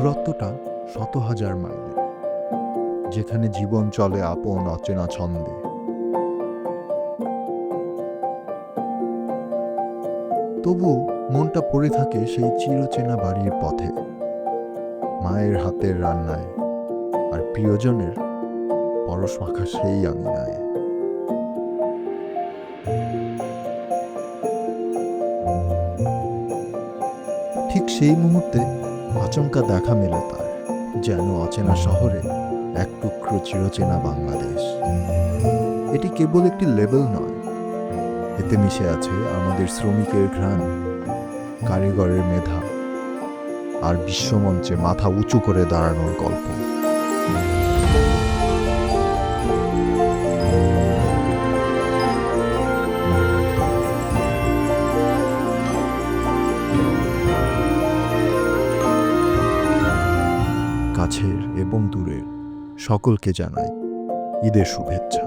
দূরত্বটা ১০০০০ মাইলের, যেখানে জীবন চলে আপন অচেনা ছন্দে। তবু মনটা পড়ে থাকে সেই চিরচেনা বাড়ির পথে, মায়ের হাতের রান্নায় আর প্রিয়জনের পরশ মাখা সেই আঙিনায়। ঠিক সেই মুহূর্তে আচমকা দেখা মেলে তার, যেন অচেনা শহরে এক টুকরো চিরচেনা বাংলাদেশ। এটি কেবল একটি লেবেল নয়, এতে মিশে আছে আমাদের শ্রমিকের ঘ্রাণ, কারিগরের মেধা আর বিশ্বমঞ্চে মাথা উঁচু করে দাঁড়ানোর গল্প। কাছের এবং দূরের সকলকে জানাই ঈদের শুভেচ্ছা।